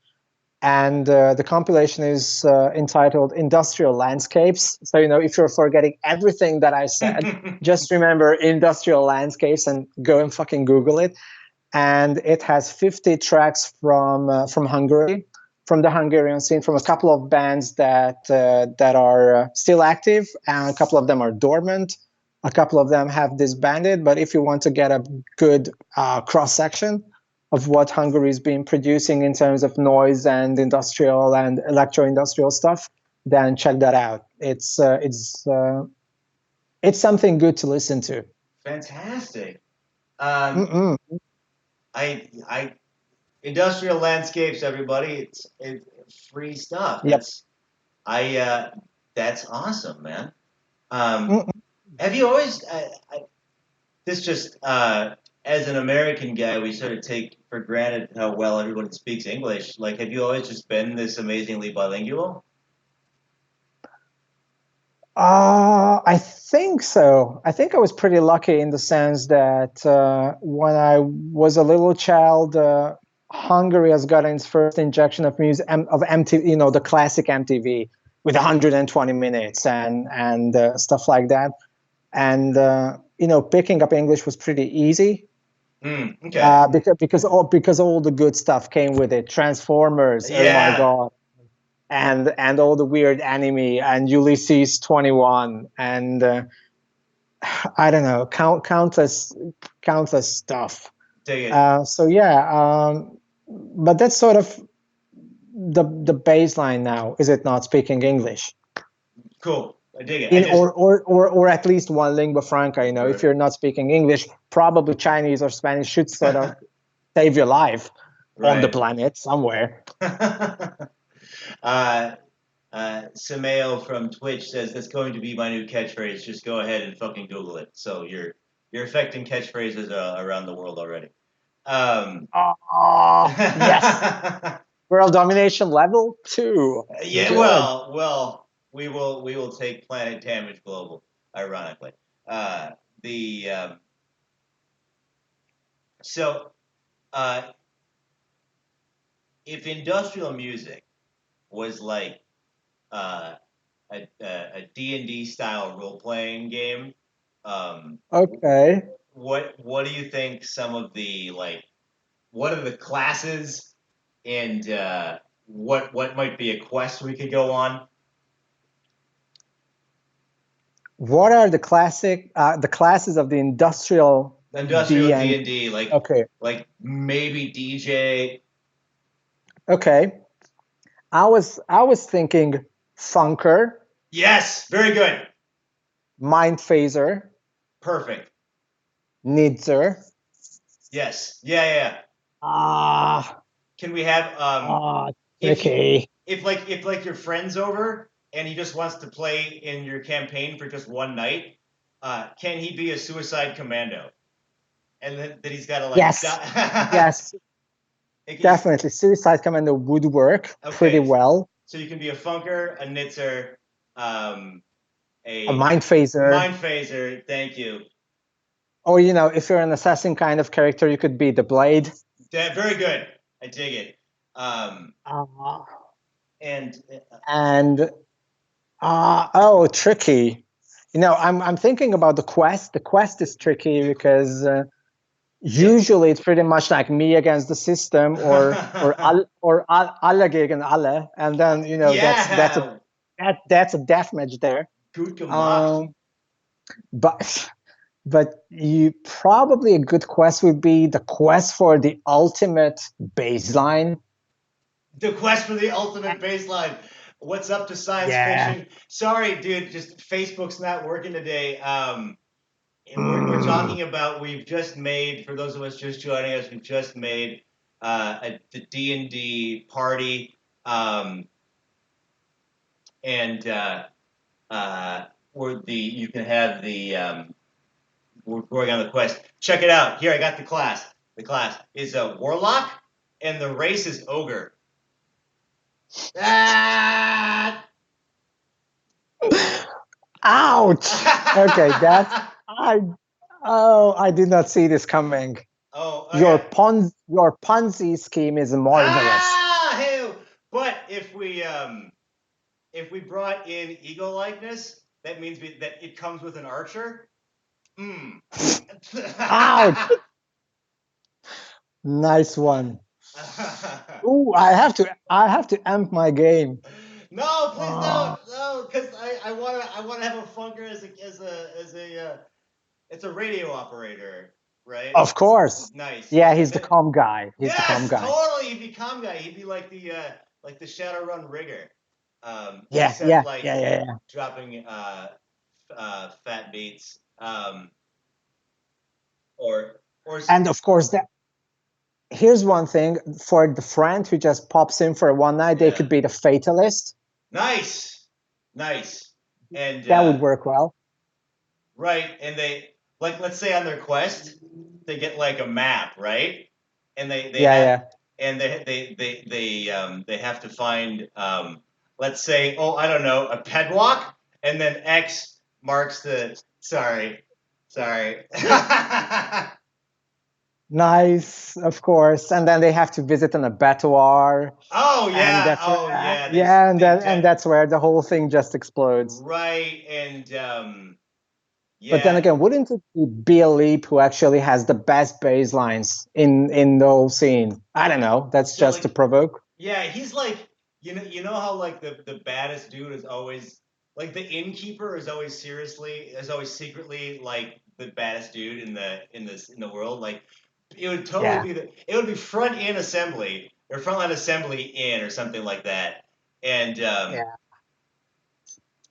And the compilation is entitled Industrial Landscapes. So, if you're forgetting everything that I said, just remember Industrial Landscapes and go and fucking Google it. And it has 50 tracks from Hungary, from the Hungarian scene, from a couple of bands that are still active, and a couple of them are dormant. A couple of them have disbanded. But if you want to get a good cross section of what Hungary's been producing in terms of noise and industrial and electro-industrial stuff, then check that out. It's something good to listen to. Fantastic. Mm-mm. I Industrial Landscapes, everybody. It's free stuff. Yep. That's awesome, man. Mm-mm. Have you always? This just as an American guy, we sort of take for granted how well everyone speaks English. Like, have you always just been this amazingly bilingual? I think so. I think I was pretty lucky in the sense that when I was a little child, Hungary has gotten its first injection of music of MTV, the classic MTV with 120 minutes and stuff like that. And picking up English was pretty easy Okay. because all the good stuff came with it. Transformers, oh my Yeah. God, and all the weird anime and Ulysses 21 and I don't know, countless stuff. Dig it. So yeah, but that's sort of the baseline now, is it not, speaking English? Cool. I dig it. Or at least one lingua franca. Right. If you're not speaking English, probably Chinese or Spanish should sort of save your life on the Right. planet somewhere. Sameo from Twitch says that's going to be my new catchphrase. Just go ahead and fucking Google it. So you're affecting catchphrases around the world already. Yes. World domination level 2. Yeah. Good. Well, we will take Planetdamage global. Ironically, the so if industrial music was like a D&D style role playing game, Okay. what do you think some of the what are the classes and what might be a quest we could go on? What are the classes of the industrial D&D, Okay. like maybe DJ. Okay. I was thinking funker, Yes, very good. mind phaser, Perfect. nidzer. Yes. Yeah. Ah, Can we have tricky. if your friend's over and he just wants to play in your campaign for just one night, can he be a suicide commando? And then that he's got to Yes. Yes. Definitely, Suicide Commando would work pretty well. So you can be a funker, a nitzer, A mind phaser. Mind phaser. Thank you. Or if you're an assassin kind of character, you could be the blade. Very good. I dig it. Tricky. I'm thinking about the quest. The quest is tricky because usually it's pretty much like me against the system, or alle gegen alle, and then that's a deathmatch there. Gut gemacht. But you probably a good quest would be the quest for the ultimate baseline. The quest for the ultimate baseline. What's up to science fiction? Sorry, dude, just Facebook's not working today. We're talking about, we've just made, for those of us just joining us, we've just made the D&D party, and where you can have we're going on the quest. Check it out. Here, I got the class. The class is a warlock, and the race is ogre. Ah! Ouch. Okay, I did not see this coming. Oh, Your okay. Ponzi scheme is marvelous. Hey, but if we brought in ego likeness, that means that it comes with an archer. Ouch. Nice one. Ooh, I have to amp my game. No, please Oh, don't. No, because I wanna have a funker it's a radio operator, right? of course. Nice. Yeah, Okay. he's the calm guy. He's the calm Yes, guy. totally. He'd be calm guy. He'd be like the Shadowrun rigger. Yeah, Except yeah, like yeah, yeah, yeah. dropping fat beats. Or And of course, here's one thing for the friend who just pops in for one night. They yeah. could be the fatalist. Nice. And That would work well. right, and they let's say on their quest they get like a map, right? And they Yeah, have yeah. and they have to find let's say, oh, I don't know, a pedwalk, and then X marks the sorry. Nice, of course. And then they have to visit an abattoir, Oh and yeah, that's oh where, yeah, yeah, they and that's where the whole thing just explodes. right, and But then yeah. again, wouldn't it be Bill Leap who actually has the best baselines in the whole scene? I don't know. That's So just to like, provoke. yeah, he's like, you know how like the baddest dude is always like the innkeeper is always secretly like the baddest dude in the world. Like it would totally Yeah, be it would be front in assembly or frontline assembly in or something like that. And yeah.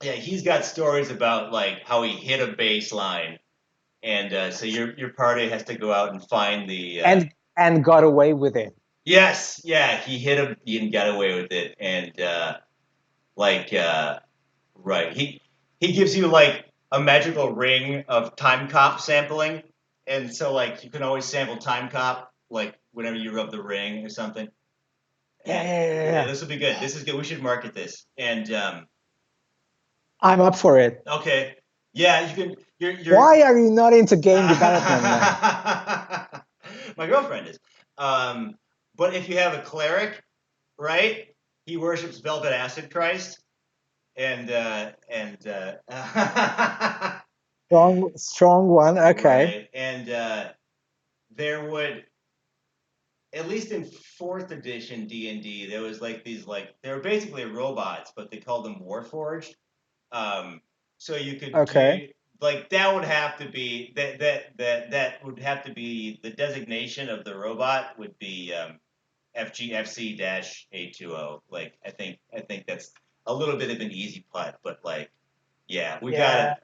yeah, he's got stories about like how he hit a baseline, and so your party has to go out and find the And got away with it. yes, yeah, he hit him and got away with it, and like right, he gives you like a magical ring of time cop sampling, and so like you can always sample time cop like whenever you rub the ring or something. Yeah, And yeah, yeah, yeah, yeah. this will be good. This is good. We should market this. And I'm up for it. okay, yeah, you can. You're Why are you not into game development, man? my girlfriend is. Um, but if you have a cleric, right? He worships Velvet Acid Christ, and Strong one. Okay. right, and there would at least in fourth edition D&D, there was like these like they were basically robots, but they called them Warforged. Um, so you could Okay. do like that would have to be that would have to be the designation of the robot would be FGFC-A20. Like I think that's a little bit of an easy putt, but like yeah, we got Yeah. it.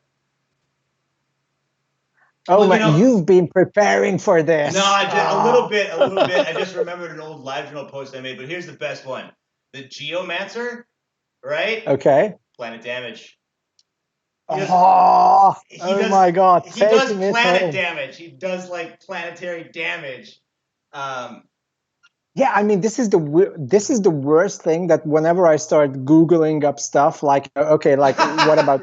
Oh Well, you man, know, you've been preparing for no, this. a little Ah. bit, a little bit. I just remembered an old live journal post I made, but here's the best one: the Geomancer, right? Okay. Planetdamage. He does. Oh, He oh does. my God, He does taking it planet home. damage. He does like planetary damage. Um, Yeah, I mean, this is the worst thing that whenever I start Googling up stuff like, okay, like what about,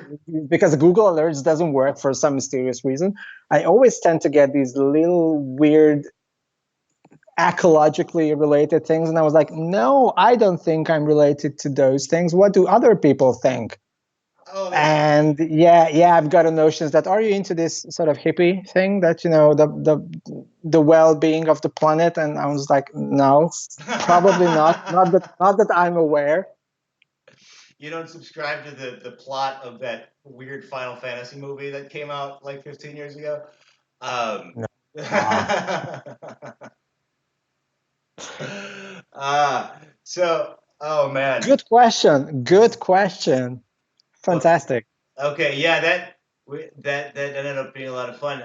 because Google Alerts doesn't work for some mysterious reason. I always tend to get these little weird ecologically related things. And I was like, no, I don't think I'm related to those things. What do other people think? oh, that's And yeah, I've got a notions that are you into this sort of hippie thing that the well-being of the planet? And I was like, no, probably not. Not that I'm aware. you don't subscribe to the plot of that weird Final Fantasy movie that came out like 15 years ago. Um, No. Ah, so oh man. good question. Good question. Well, Fantastic. okay, yeah, that ended up being a lot of fun.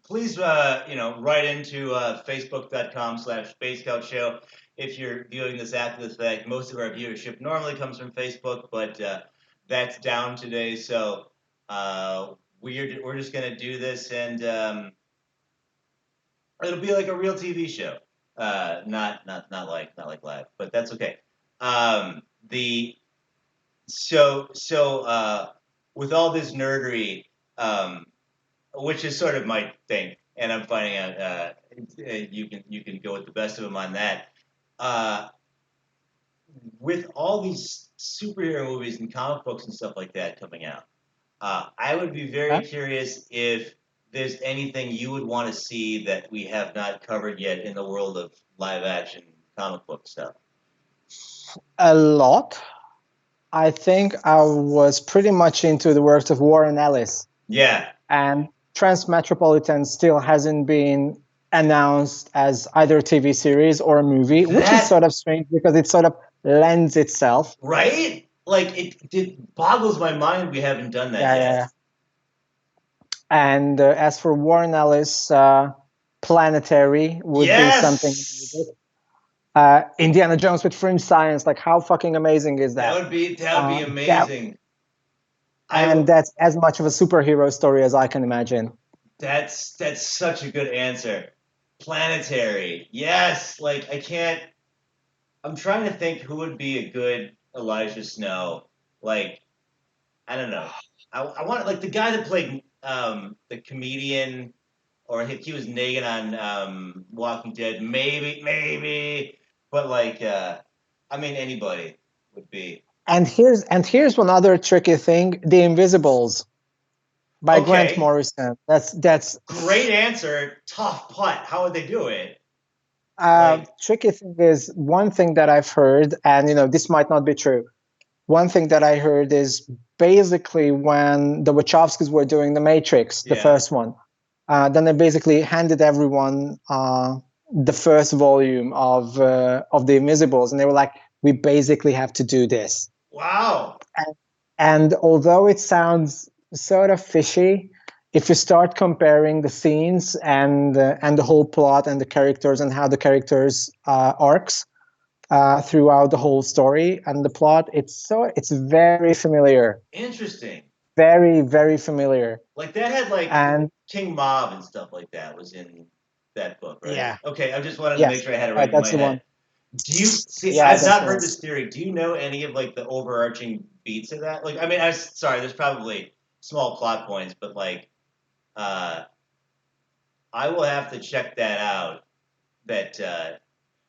please, write into facebook.com/SpaceScoutShow if you're viewing this after the fact. Most of our viewership normally comes from Facebook, but that's down today. So we're just gonna do this, and it'll be like a real TV show, not like live, but that's okay. The with all this nerdery, um, which is sort of my thing, and I'm finding out you can go with the best of them on that. Uh, with all these superhero movies and comic books and stuff like that coming out, I would be very Huh? curious if there's anything you would want to see that we have not covered yet in the world of live action comic book stuff. A lot. I think I was pretty much into the works of Warren Ellis, Yeah, and Transmetropolitan still hasn't been announced as either a TV series or a movie, which is That- sort of strange because it sort of lends itself. right? Like it boggles my mind we haven't done that Yeah, yet. yeah. And as for Warren Ellis, Planetary would be something. Yes, Indiana Jones with fringe science, like how fucking amazing is that that? would be That amazing. and that's as much of a superhero story as I can imagine. That's such a good answer. Planetary, yes. Like I can't. I'm trying to think who would be a good Elijah Snow. Like I don't know. I want like the guy that played the comedian, or he was Negan on Walking Dead. Maybe, but like I mean anybody would be. And here's one other tricky thing: The Invisibles by Grant Okay. Morrison. That's Great answer. Tough putt. How would they do it? Like- tricky thing is one thing that I've heard, and this might not be true. One thing that I heard is basically when the Wachowskis were doing The Matrix, the Yeah. first one, then they basically handed everyone the first volume of The Invisibles, and they were like, "We basically have to do this." Wow. And although it sounds sort of fishy, if you start comparing the scenes and the whole plot and the characters and how the characters arcs throughout the whole story and the plot, it's very familiar, Interesting. very, very familiar. Like that had like And King Mob and stuff like that was in that book, right? Yeah. Okay, I just wanted to Yes, make sure I had it right, right in that's my the head. one. Do you see? Yeah, I've that's not the heard one. this theory. Do you know any of like the overarching beats of that? Like, I mean, sorry, there's probably small plot points, but like, I will have to check that out. That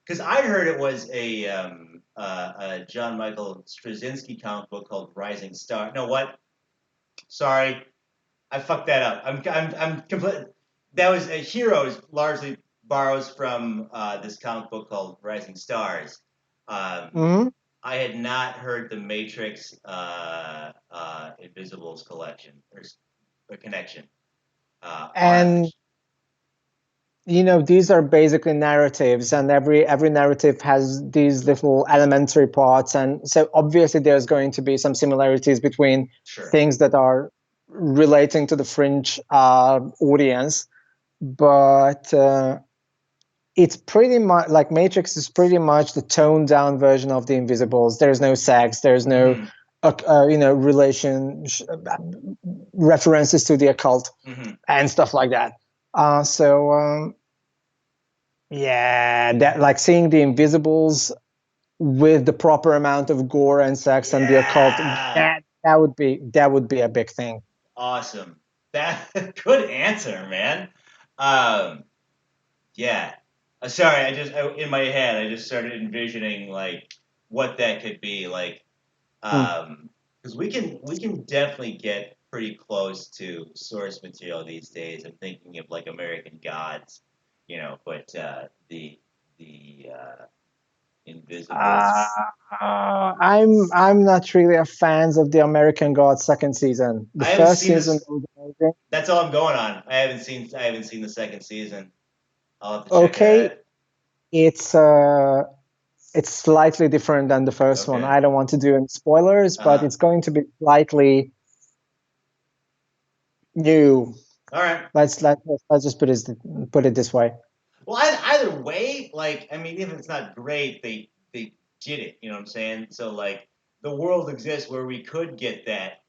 because I heard it was a John Michael Straczynski comic book called Rising Star. No, what? Sorry, I fucked that up. I'm complete. That was Heroes largely borrows from this comic book called Rising Stars. Mhm. I had not heard the Matrix Invisibles collection or connection. And these are basically narratives, and every narrative has these little elementary parts, and so obviously there's going to be some similarities between Sure. things that are relating to the fringe audience, but it's pretty much like Matrix is pretty much the toned down version of The Invisibles. There's no sex, there's no relation references to the occult and stuff like that. Yeah, that like seeing The Invisibles with the proper amount of gore and sex and the occult, that would be a big thing. Awesome. That good answer, man. Yeah. Sorry, in my head I just started envisioning like what that could be like, because we can definitely get pretty close to source material these days. I'm thinking of like American Gods, but the Invisibles. I'm not really a fan of the American Gods second season. The first season was amazing. That's all I'm going on. I haven't seen the second season. I'll have to check Okay, it out. it's slightly different than the first one. I don't want to do any spoilers, but it's going to be slightly new. All right. Let's just put it this way. Well, either way, like, I mean, even if it's not great, they did it. You know what I'm saying? So like, the world exists where we could get that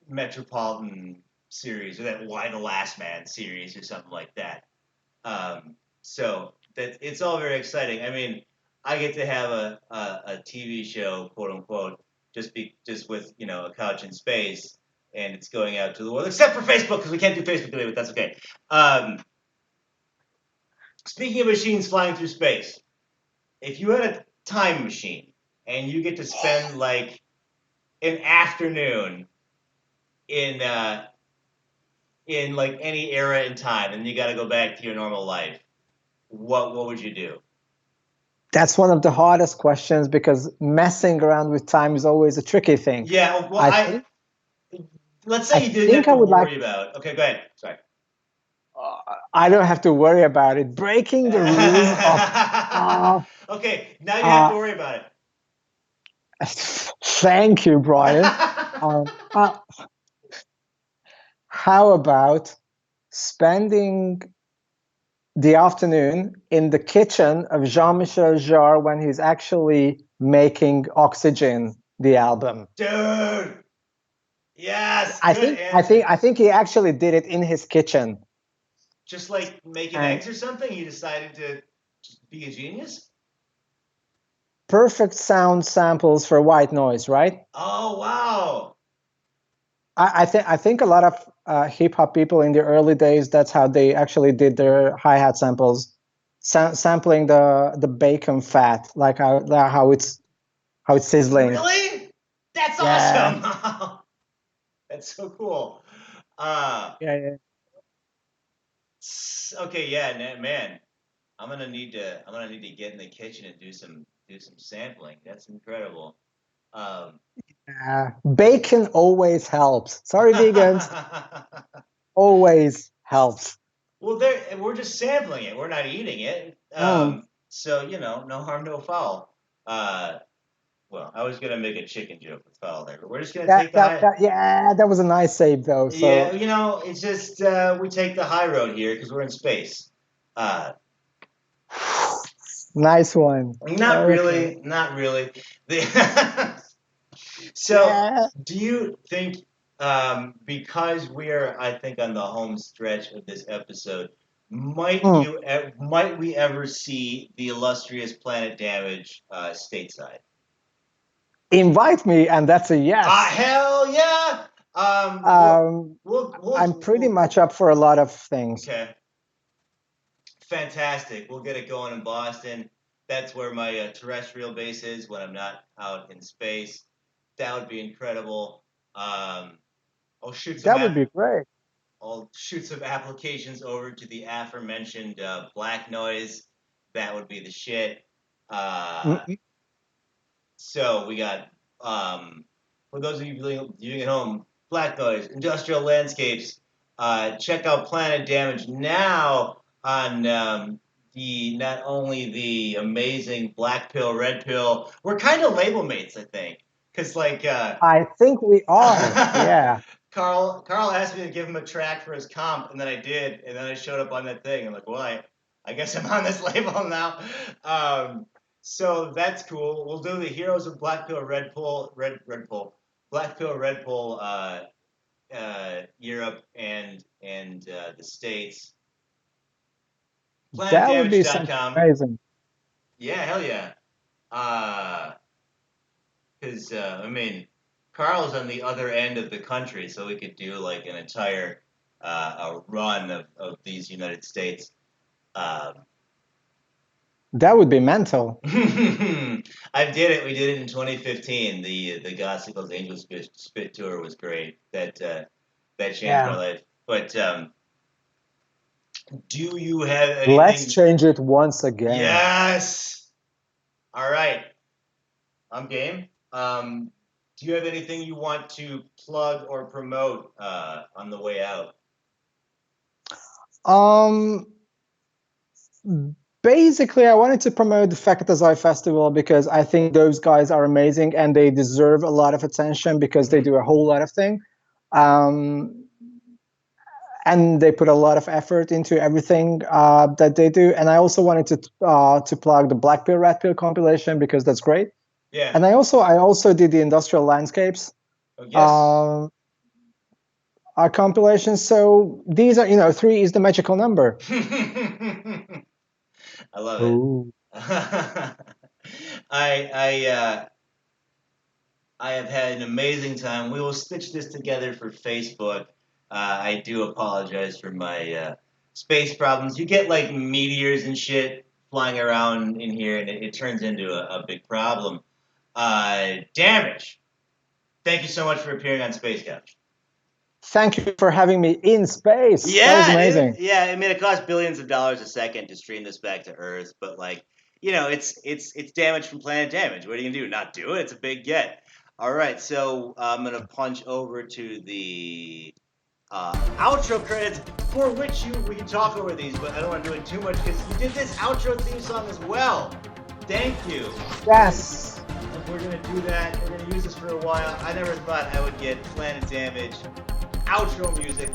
Metropolitan series or that Why the Last Man series or something like that. So that it's all very exciting. I mean, I get to have a TV show, quote unquote, just with a couch in space, and it's going out to the world, except for Facebook because we can't do Facebook today, but that's okay. Um, Speaking of machines flying through space, if you had a time machine and you get to spend like an afternoon in in like any era in time, and you got to go back to your normal life, what would you do? That's one of the hardest questions because messing around with time is always a tricky thing. Yeah, well, I think let's I say you didn't think have I to would like. worry about. Okay, go ahead. Sorry. I don't have to worry about it. Breaking the rules of. Okay, now you have to worry about it. Thank you, Brian. How about spending the afternoon in the kitchen of Jean-Michel Jarre when he's actually making Oxygen, the album? Dude. Yes, I good think answer. I think he actually did it in his kitchen. Just like making And eggs or something, you decided to just be a genius? perfect sound samples for white noise, right? Oh, wow. I think a lot of hip hop people in the early days, that's how they actually did their hi-hat samples, sampling the bacon fat, like how it's sizzling. Really? That's Yeah. awesome. That's so cool. Uh, Yeah. okay, yeah, man. I'm gonna need to get in the kitchen and do some sampling. That's incredible. Um, Bacon always helps. Sorry, vegans, always helps. well, we're just sampling it. We're not eating it. Mm. So no harm, no foul. Uh, well, I was gonna make a chicken joke with foul there, but we're just gonna take the high. That was a nice save though. Yeah, So it's just we take the high road here because we're in space. Uh, nice one. Not Okay. really, not really. So, Yeah. do you think, because we're, I think, on the home stretch of this episode, Mm. might we ever see the illustrious Planetdamage stateside? Invite me, and that's a Ah, yes. hell yeah! Um, I'm pretty We'll much up for a lot of things. okay. Fantastic. We'll get it going in Boston. That's where my terrestrial base is when I'm not out in space. That would be incredible. I'll shoot some That would app- be great. I'll shoot some applications over to the aforementioned black noise. That would be the shit. Uh, Mm. so we got for those of you viewing at home, black noise, industrial landscapes. Check out Planetdamage now on the not only the amazing Black Pill, Red Pill. We're kind of label mates, I think, because like I think we are. Yeah. Carl asked me to give him a track for his comp, and then I did, and then I showed up on that thing. I'm like, well, I guess I'm on this label now. So that's cool. We'll do the Heroes of Black Pill, Red Pill, Black Pill, Red Pill, Europe and the States. That would be something Planetdamage.com. amazing. Yeah, hell yeah. Because I mean, Carl's on the other end of the country, so we could do like an entire a run of these United States. Um, That would be mental. I did it. We did it in 2015. The Gospels Angel Spit Tour was great. That changed my Yeah. life. But do you have Let's anything? change it once again. Yes. All right. I'm game. Do you have anything you want to plug or promote on the way out? Um, Basically, I wanted to promote the Fakatazai Festival because I think those guys are amazing and they deserve a lot of attention because they do a whole lot of things. Um, and they put a lot of effort into everything that they do. And I also wanted to plug the Black Pill Red Pill compilation because that's great. Yeah. And I also did the Industrial Landscapes Oh, yes. compilation. So these are, 3 is the magical number. I love it. Ooh. I have had an amazing time. We will stitch this together for Facebook. I do apologize for my space problems. You get like meteors and shit flying around in here, and it turns into a big problem. Damage. Thank you so much for appearing on Space Couch. Thank you for having me in space. That was amazing. Yeah. I mean, it costs billions of dollars a second to stream this back to Earth, but like, it's damage from Planetdamage. What are you gonna do? Not do it? It's a big get. All right, so I'm gonna punch over to the outro credits, for which we can talk over these, but I don't want to do it too much because you did this outro theme song as well. Thank you. Yes. We're gonna do that. We're gonna use this for a while. I never thought I would get Planetdamage outro music.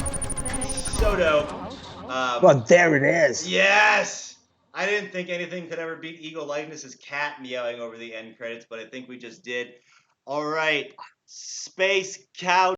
So dope. But there it is. Yes! I didn't think anything could ever beat Ego Likeness's cat meowing over the end credits, but I think we just did. All right. Space Couch.